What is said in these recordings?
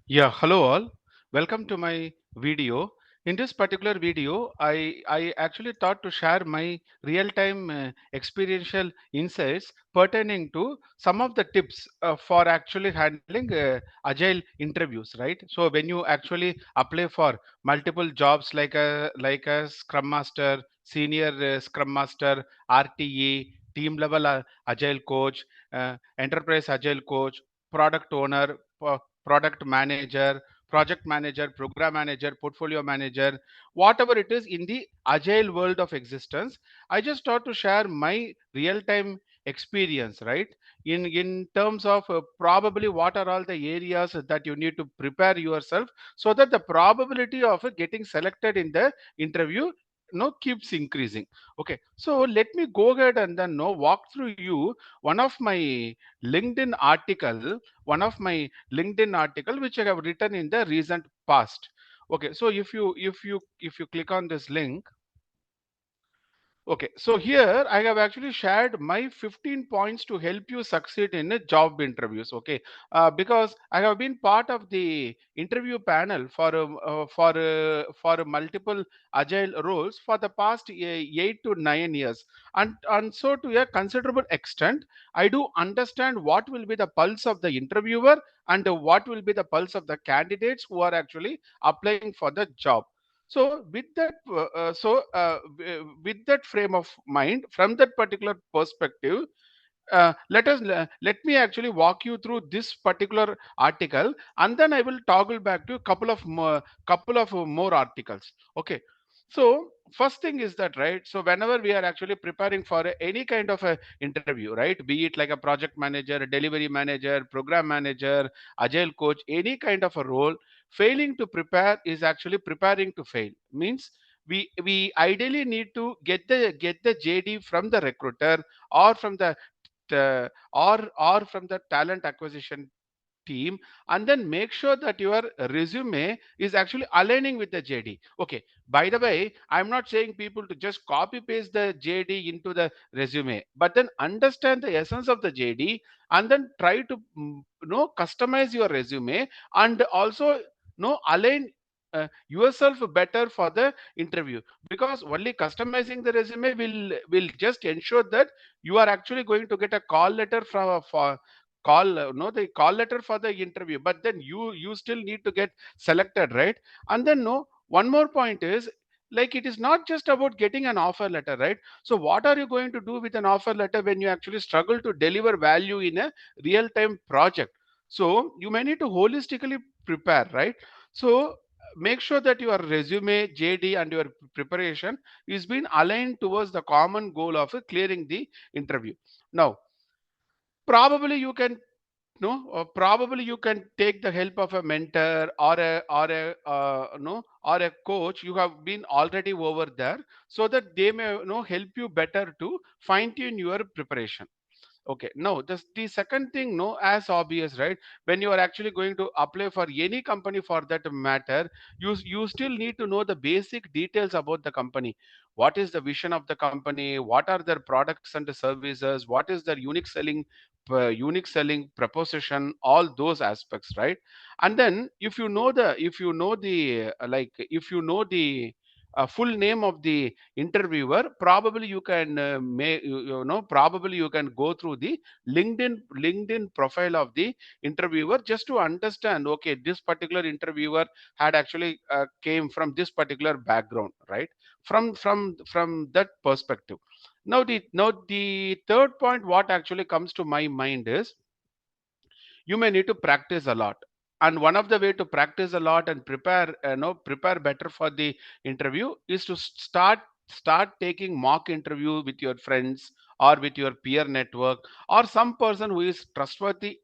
Yeah, hello all. Welcome to my video. In this particular video, I actually thought to share my real-time experiential insights pertaining to some of the tips for actually handling agile interviews, right? So when you actually apply for multiple jobs like a Scrum Master, Senior Scrum Master, RTE, Team Level Agile Coach, Enterprise Agile Coach, Product Owner, product manager, project manager, program manager, portfolio manager, whatever it is in the agile world of existence. I just thought to share my real time experience, right? In terms of probably what are all the areas that you need to prepare yourself so that the probability of getting selected in the interview keeps increasing. Okay, so let me go ahead and then walk through you one of my linkedin article one of my LinkedIn article which I have written in the recent past. Okay, so if you click on this link. Okay, so here I have actually shared my 15 points to help you succeed in a job interviews. Okay, because I have been part of the interview panel for multiple agile roles for the past 8 to 9 years, and so to a considerable extent, I do understand what will be the pulse of the interviewer and what will be the pulse of the candidates who are actually applying for the job. So with that frame of mind, from that particular perspective, let me actually walk you through this particular article, and then I will toggle back to a couple of more articles. Okay, so first thing is that, right, so whenever we are actually preparing for any kind of a interview, right, be it like a project manager, a delivery manager, program manager, agile coach, any kind of a role, failing to prepare is actually preparing to fail. Means we ideally need to get the JD from the recruiter, or from the talent acquisition team, and then make sure that your resume is actually aligning with the JD. Okay, by the way, I'm not saying people to just copy paste the JD into the resume, but then understand the essence of the JD, and then try to customize your resume, and also align yourself better for the interview, because only customizing the resume will just ensure that you are actually going to get a call letter from for call no the call letter for the interview, but then you still need to get selected, right? And then no one more point is, like, it is not just about getting an offer letter, right? So what are you going to do with an offer letter when you actually struggle to deliver value in a real time project? So you may need to holistically prepare, right? So make sure that your resume, JD, and your preparation is being aligned towards the common goal of clearing the interview. Now, probably you can no probably you can take the help of a mentor, or a coach you have been already over there, so that they may help you better to fine tune your preparation. Okay, now the second thing, no, as obvious, right? When you are actually going to apply for any company for that matter, you still need to know the basic details about the company. What is the vision of the company? What are their products and services? What is their unique selling proposition? All those aspects, right? And then if you know the full name of the interviewer, probably you can probably you can go through the LinkedIn profile of the interviewer, just to understand, okay, this particular interviewer had actually came from this particular background, right? From that perspective. Now the third point what actually comes to my mind is, you may need to practice a lot. And one of the way to practice a lot and prepare better for the interview is to start taking mock interview with your friends, or with your peer network, or some person who is trustworthy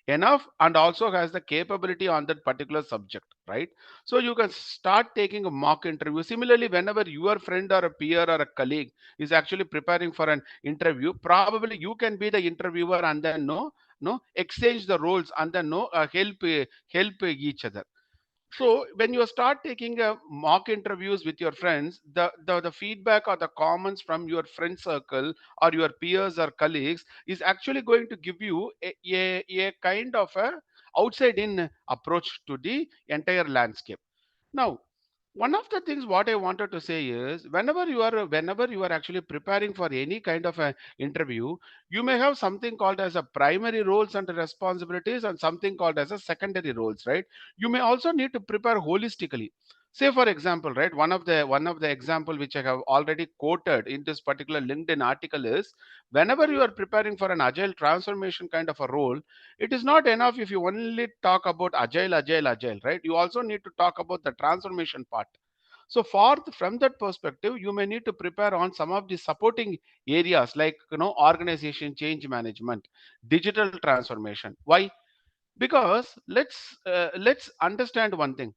enough and also has the capability on that particular subject, right? So you can start taking a mock interview. Similarly, whenever your friend or a peer or a colleague is actually preparing for an interview, probably you can be the interviewer, and then no exchange the roles, and then help each other. So when you start taking mock interviews with your friends, the feedback or the comments from your friend circle, or your peers or colleagues, is actually going to give you a kind of a outside in approach to the entire landscape. Now, one of the things what I wanted to say is, whenever you are actually preparing for any kind of a interview, you may have something called as a primary roles and responsibilities and something called as a secondary roles, right? You may also need to prepare holistically. Say for example, right, one of the example which I have already quoted in this particular LinkedIn article is, whenever you are preparing for an agile transformation kind of a role, it is not enough if you only talk about agile, right? You also need to talk about the transformation part. So from that perspective, you may need to prepare on some of the supporting areas like, organization change management, digital transformation. Why? Because let's understand one thing.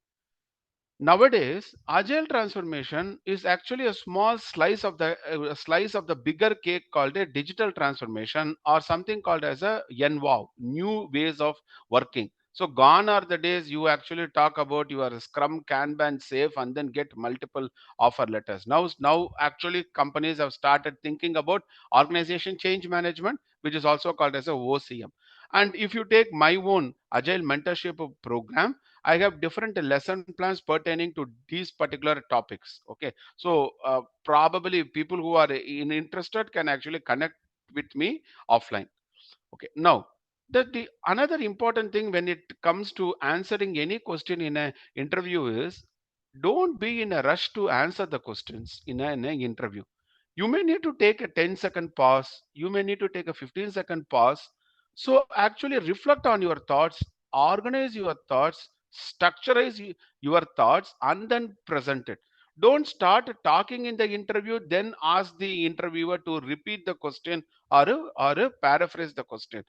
Nowadays, agile transformation is actually a small slice of the bigger cake called a digital transformation, or something called as a NWOW, new ways of working. So gone are the days you actually talk about your Scrum, Kanban, Safe, and then get multiple offer letters. Now actually companies have started thinking about organization change management, which is also called as a OCM. And if you take my own Agile Mentorship Program, I have different lesson plans pertaining to these particular topics. Okay, so probably people who are interested can actually connect with me offline. Okay, now the another important thing when it comes to answering any question in a interview is, don't be in a rush to answer the questions in an interview. You may need to take a 10-second pause. You may need to take a 15-second pause. So actually reflect on your thoughts, organize your thoughts, structureize your thoughts, and then present it. Don't start talking in the interview, then ask the interviewer to repeat the question, or paraphrase the question.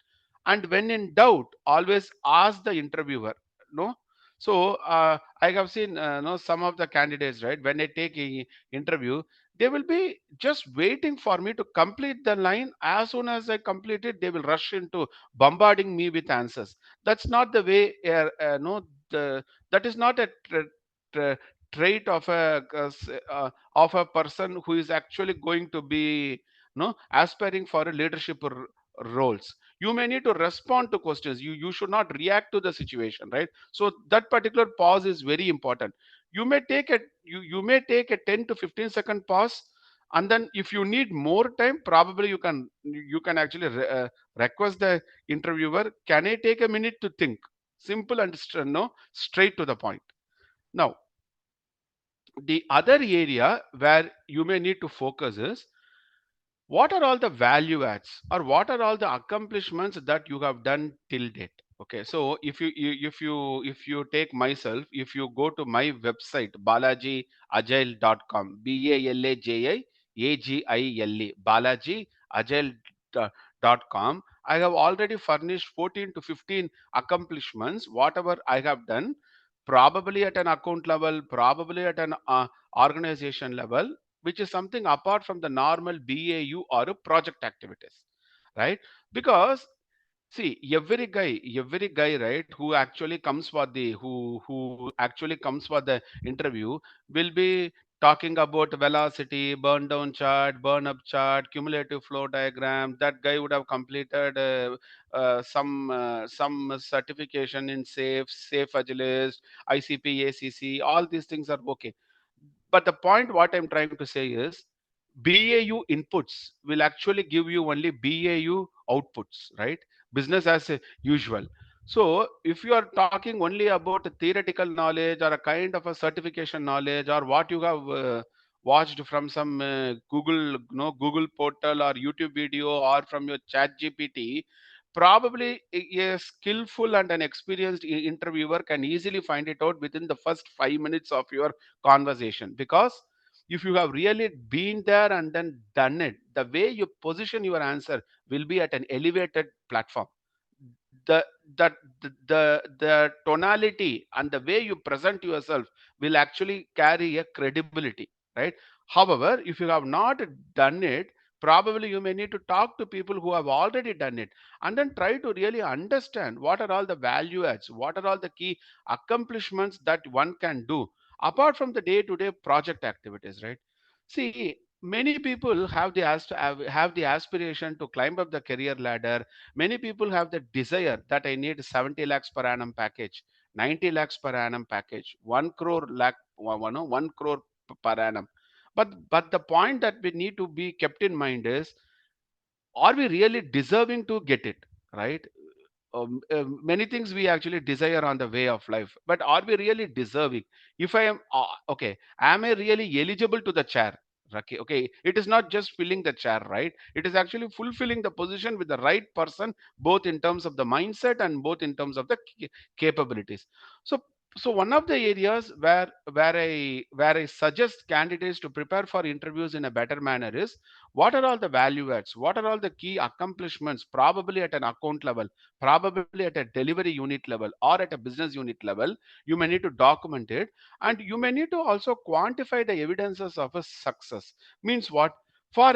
And when in doubt, always ask the interviewer. No. So I have seen, some of the candidates, right, when I take a interview, they will be just waiting for me to complete the line. As soon as I complete it, they will rush into bombarding me with answers. That's not the way. No, that is not a tra- trait of a person who is actually going to be, aspiring for a leadership roles. You may need to respond to questions. You should not react to the situation, right? So that particular pause is very important. You may take a 10 to 15-second pause, and then if you need more time, probably you can actually request the interviewer, can I take a minute to think? Simple and no, straight to the point. Now, the other area where you may need to focus is, what are all the value adds, or what are all the accomplishments that you have done till date? Okay, so if you take myself, if you go to my website, balajiagile.com, balajiagile.com, I have already furnished 14 to 15 accomplishments whatever I have done, probably at an account level, probably at an organization level, which is something apart from the normal BAU or a project activities, right? Because see, every guy, right, who actually comes for the interview will be talking about velocity, burn down chart, burn up chart, cumulative flow diagram. That guy would have completed some certification in Safe Agilist, ICP, ACC. All these things are okay, but the point what I'm trying to say is, BAU inputs will actually give you only BAU outputs, right? Business as usual. So if you are talking only about a theoretical knowledge or a kind of a certification knowledge, or what you have watched from some Google portal or YouTube video, or from your chat GPT, probably a skillful and an experienced interviewer can easily find it out within the first 5 minutes of your conversation. Because if you have really been there and then done it, the way you position your answer will be at an elevated platform. The the the, the tonality and the way you present yourself will actually carry a credibility, right? However, if you have not done it, probably you may need to talk to people who have already done it, and then try to really understand what are all the value adds, what are all the key accomplishments that one can do apart from the day to day project activities, right? See, many people have the aspiration to climb up the career ladder. Many people have the desire that I need 70 lakhs per annum package, 90 lakhs per annum package, 1 crore lakh, 1 crore per annum. But the point that we need to be kept in mind is, are we really deserving to get it, right? Many things we actually desire on the way of life, but are we really deserving? If I am okay, am I really eligible to the chair? Okay, it is not just filling the chair, right? It is actually fulfilling the position with the right person, both in terms of the mindset and both in terms of the capabilities. So so one of the areas where I suggest candidates to prepare for interviews in a better manner is, what are all the value adds, what are all the key accomplishments, probably at an account level, probably at a delivery unit level, or at a business unit level. You may need to document it, and you may need to also quantify the evidences of a success. Means what? For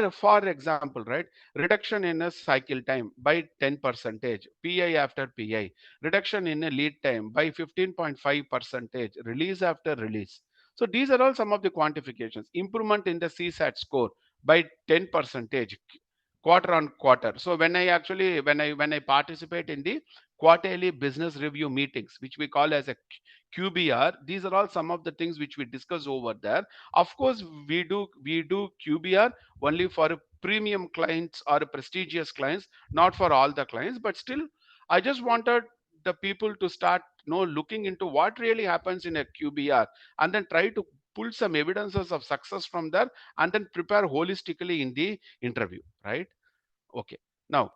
example, right, reduction in a cycle time by 10 percentage, pi after pi, reduction in a lead time by 15.5 percentage, release after release. So these are all some of the quantifications. Improvement in the csat score by 10 percentage quarter on quarter. So when I participate in the quarterly business review meetings, which we call as a QBR, these are all some of the things which we discuss over there. Of course, we do QBR only for premium clients or prestigious clients, not for all the clients. But still, I just wanted the people to start looking into what really happens in a QBR, and then try to pull some evidences of success from there, and then prepare holistically in the interview, right? Okay. Now,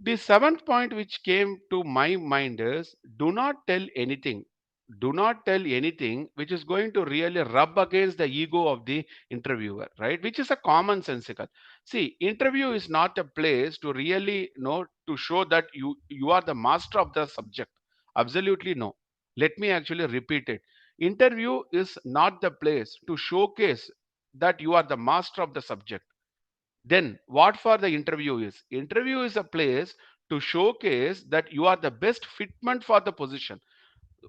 the seventh point which came to my mind is, do not tell anything. Do not tell anything which is going to really rub against the ego of the interviewer, right? Which is a common sensical. See, interview is not a place to really to show that you are the master of the subject. Absolutely no. Let me actually repeat it. Interview is not the place to showcase that you are the master of the subject. Then what for the interview is? Interview is a place to showcase that you are the best fitment for the position.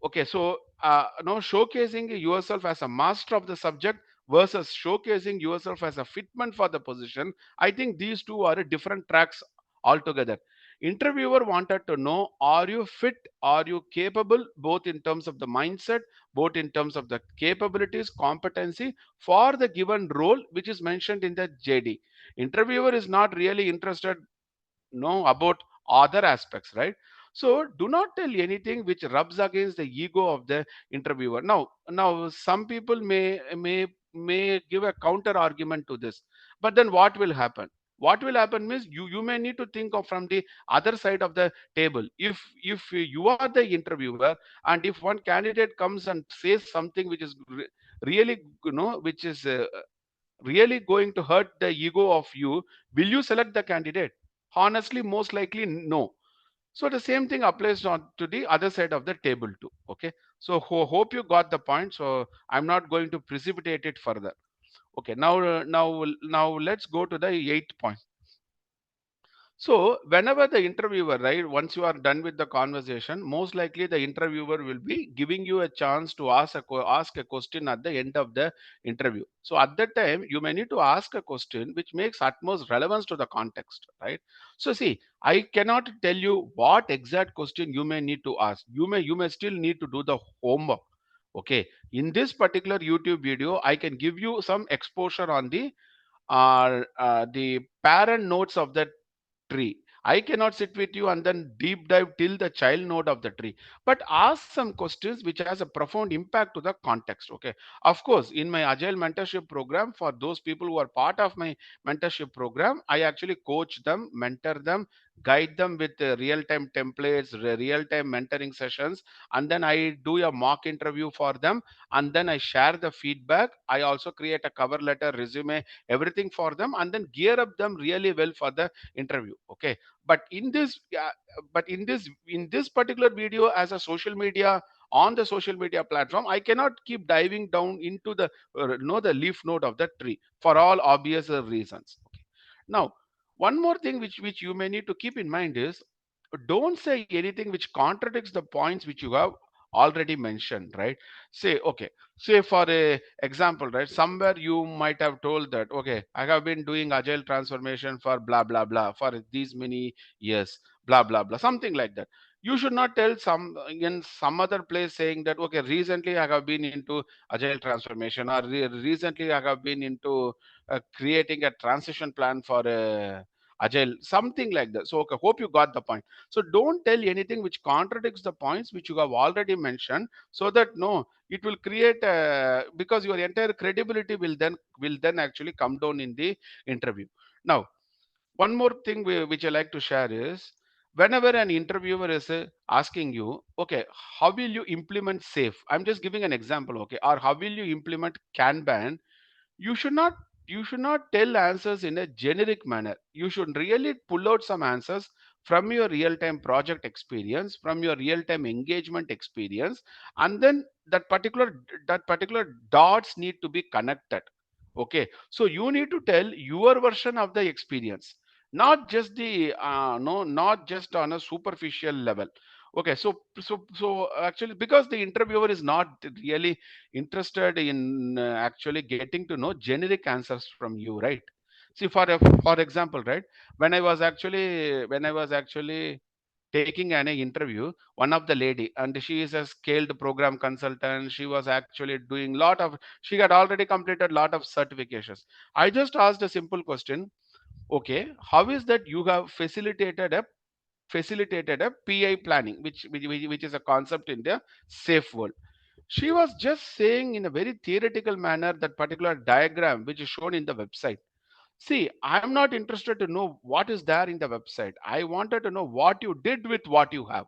Okay, so showcasing yourself as a master of the subject versus showcasing yourself as a fitment for the position, I think these two are different tracks altogether. Interviewer wanted to know, are you fit, are you capable, both in terms of the mindset, both in terms of the capabilities, competency for the given role which is mentioned in the JD. Interviewer is not really interested know about other aspects, right? So do not tell anything which rubs against the ego of the interviewer. Now some people may give a counter argument to this, but then what will happen? What will happen means, you may need to think of from the other side of the table. If you are the interviewer, and if one candidate comes and says something which is really, which is really going to hurt the ego of you, will you select the candidate? Honestly, most likely no. So the same thing applies on to the other side of the table too. Okay. So hope you got the point. So I'm not going to precipitate it further. Okay. Now let's go to the eighth point. So whenever the interviewer, right, once you are done with the conversation, most likely the interviewer will be giving you a chance to ask a question at the end of the interview. So at that time, you may need to ask a question which makes utmost relevance to the context, right? So see, I cannot tell you what exact question you may need to ask. You may still need to do the homework. Okay. In this particular YouTube video, I can give you some exposure on the parent notes of the tree. I cannot sit with you and then deep dive till the child node of the tree, but ask some questions which has a profound impact to the context. Okay. Of course, in my Agile Mentorship Program, for those people who are part of my mentorship program, I actually coach them, mentor them, guide them with real-time templates, real-time mentoring sessions, and then I do a mock interview for them, and then I share the feedback. I also create a cover letter, resume, everything for them, and then gear up them really well for the interview. Okay. But in this particular video, as a social media, on the social media platform, I cannot keep diving down into the leaf node of the tree for all obvious reasons. Okay. Now, one more thing which you may need to keep in mind is, don't say anything which contradicts the points which you have already mentioned, right? Say, okay, say for a example, right, somewhere you might have told that, okay, I have been doing agile transformation for blah blah blah for these many years, blah blah blah, something like that. You should not tell some in some other place saying that, okay, recently I have been into agile transformation, or recently I have been into creating a transition plan for agile, something like that. So okay, hope you got the point. So don't tell anything which contradicts the points which you have already mentioned, so that no, it will create because your entire credibility will then actually come down in the interview. Now, one more thing which I like to share is, whenever an interviewer is asking you, okay, how will you implement safe? I'm just giving an example, okay, or how will you implement Kanban? You should not tell answers in a generic manner. You should really pull out some answers from your real time project experience, from your real time engagement experience, and then that particular dots need to be connected. Okay, so you need to tell your version of the experience, not just the no, not just on a superficial level. Okay, so actually, because the interviewer is not really interested in actually getting to know generic answers from you, right? See, for example, right, when I was actually taking an interview, one of the lady, and she is a scaled program consultant. She was actually doing lot of, she had already completed lot of certifications. I just asked a simple question, okay, how is that you have facilitated a PI planning, which is a concept in the safe world. She was just saying in a very theoretical manner that particular diagram which is shown in the website. See, I'm not interested to know what is there in the website. I wanted to know what you did with what you have,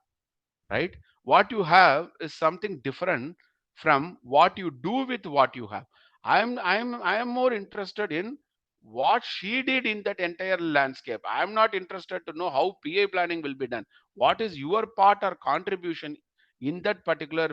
right? What you have is something different from what you do with what you have. I am more interested in what she did in that entire landscape. I am not interested to know how PA planning will be done. What is your part or contribution in that particular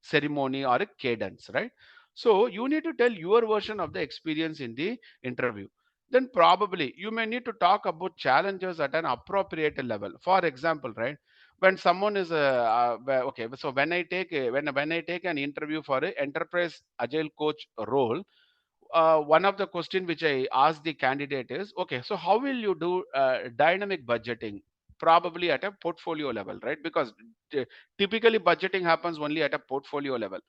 ceremony or a cadence, right? So you need to tell your version of the experience in the interview. Then probably you may need to talk about challenges at an appropriate level. For example, right, when someone is okay, so when I take an interview for a enterprise agile coach role, one of the question which I ask the candidate is, okay, so how will you do dynamic budgeting, probably at a portfolio level, right? Because t- typically budgeting happens only at a portfolio level.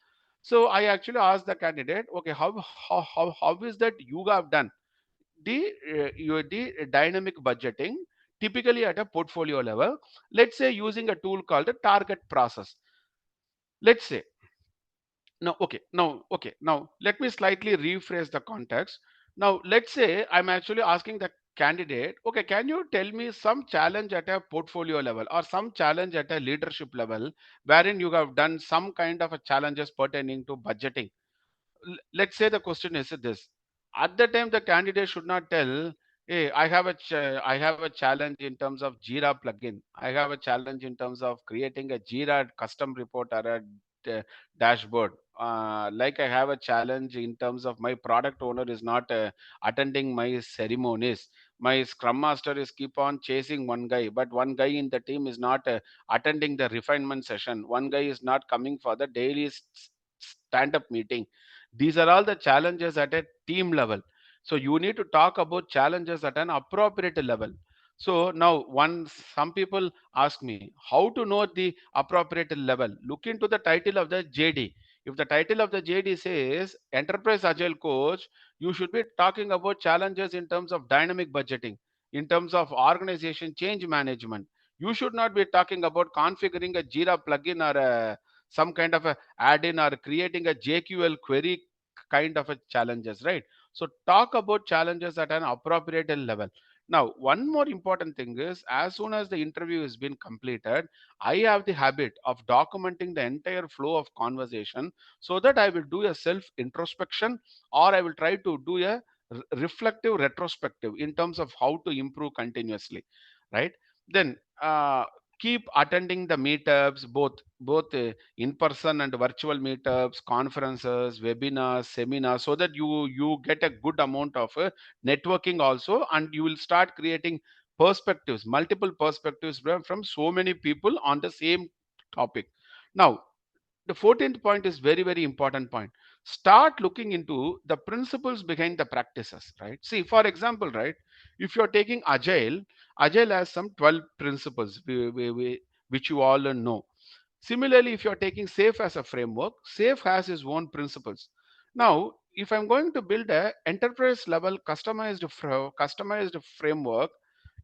So I actually ask the candidate, okay, how is that you have done the dynamic budgeting typically at a portfolio level, let's say using a tool called the target process. Let's say, now let me slightly rephrase the context. Now let's say I'm actually asking the candidate, okay, can you tell me some challenge at a portfolio level or some challenge at a leadership level wherein you have done some kind of a challenges pertaining to budgeting. Let's say the question is this. At the time the candidate should not tell, hey, I have a challenge in terms of Jira plugin, I have a challenge in terms of creating a Jira custom report or a dashboard, like I have a challenge in terms of my product owner is not attending my ceremonies, my scrum master is keep on chasing one guy, but one guy in the team is not attending the refinement session, one guy is not coming for the daily stand up meeting. These are all the challenges at a team level. So you need to talk about challenges at an appropriate level. So now one some people ask me how to know the appropriate level. Look into the title of the JD. If the title of the JD says Enterprise Agile Coach, you should be talking about challenges in terms of dynamic budgeting, in terms of organization change management. You should not be talking about configuring a Jira plugin or some kind of a add-in or creating a JQL query kind of a challenges, right? So talk about challenges at an appropriate level. Now, one more important thing is, as soon as the interview has been completed, I have the habit of documenting the entire flow of conversation, so that I will do a self introspection, or I will try to do a reflective retrospective in terms of how to improve continuously, right? Then keep attending the meetups, both in person and virtual meetups, conferences, webinars, seminars, so that you get a good amount of networking also, and you will start creating perspectives, multiple perspectives from so many people on the same topic. Now The 14th point is very, very important point. Start looking into the principles behind the practices, right? See, for example, right, if you're taking Agile has some 12 principles which you all know. Similarly, if you're taking SAFe as a framework, SAFe has its own principles. Now, if I'm going to build a enterprise level customized framework,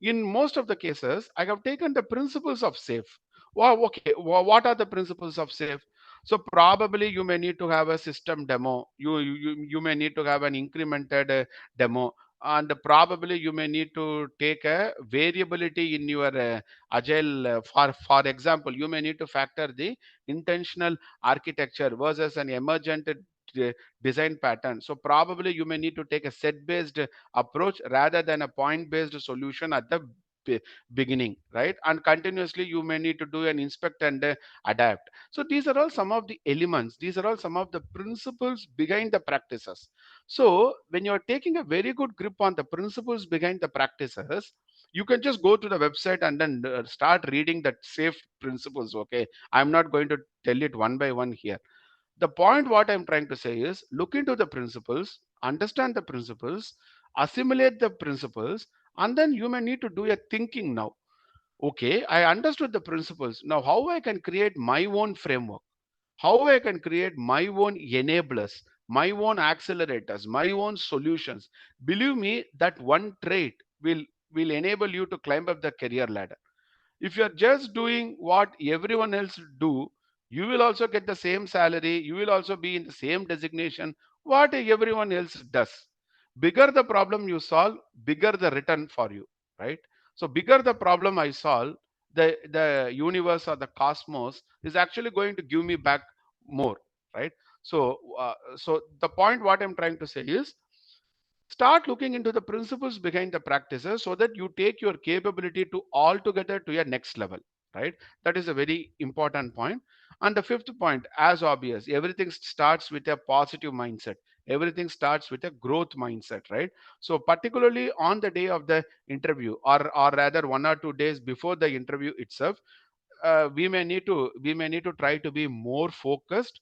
in most of the cases, I have taken the principles of SAFe. Wow, okay, what are the principles of SAFe? So probably you may need to have a system demo. You may need to have an incremented demo, and probably you may need to take a variability in your agile. For example, you may need to factor the intentional architecture versus an emergent design pattern. So probably you may need to take a set based approach rather than a point based solution at the be- beginning, right? And continuously you may need to do an inspect and adapt. So these are all some of the elements, these are all some of the principles behind the practices. So when you're taking a very good grip on the principles behind the practices, you can just go to the website and then start reading that safe principles. Okay, I'm not going to tell it one by one here. The point what I'm trying to say is look into the principles, understand the principles, assimilate the principles, and then you may need to do a thinking now. Okay, I understood the principles. Now how I can create my own framework, how I can create my own enablers, my own accelerators, my own solutions. Believe me, that one trait will enable you to climb up the career ladder. If you're just doing what everyone else do, you will also get the same salary, you will also be in the same designation what everyone else does. Bigger the problem you solve, bigger the return for you, right? So bigger the problem I solve, the universe or the cosmos is actually going to give me back more, right? So the point what I'm trying to say is start looking into the principles behind the practices so that you take your capability to altogether to your next level, right? That is a very important point. And the fifth point, as obvious, everything starts with a positive mindset, everything starts with a growth mindset, right? So particularly on the day of the interview, or rather 1 or 2 days before the interview itself, we may need to try to be more focused.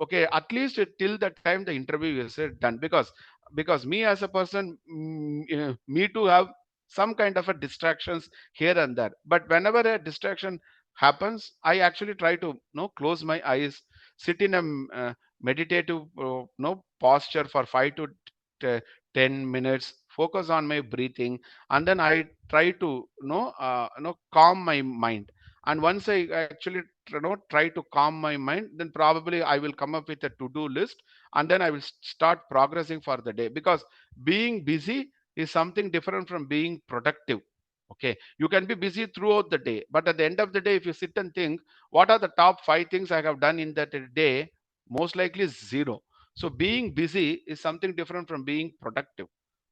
Okay, at least till the time the interview is done, because me as a person, me to have some kind of a distractions here and there, but whenever a distraction happens, I actually try to close my eyes, sit in a meditative posture for 5 to t- 10 minutes, focus on my breathing, and then I try to calm my mind. And once I actually try to calm my mind, then probably I will come up with a to do list, and then I will start progressing for the day, because being busy is something different from being productive. Okay, you can be busy throughout the day, but at the end of the day, if you sit and think what are the top 5 things I have done in that day, most likely zero. So being busy is something different from being productive,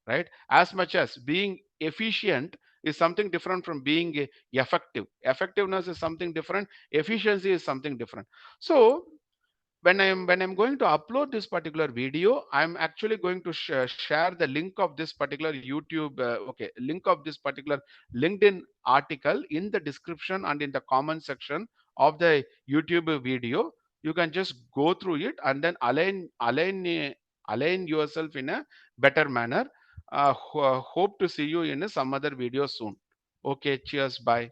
right? As much as being efficient is something different from being effective. Effectiveness is something different, efficiency is something different. So when I'm going to upload this particular video, I'm actually going to share the link of this particular YouTube, okay, link of this particular LinkedIn article in the description and in the comment section of the YouTube video. You can just go through it and then align yourself in a better manner. Hope to see you in some other video soon. Okay, cheers, bye.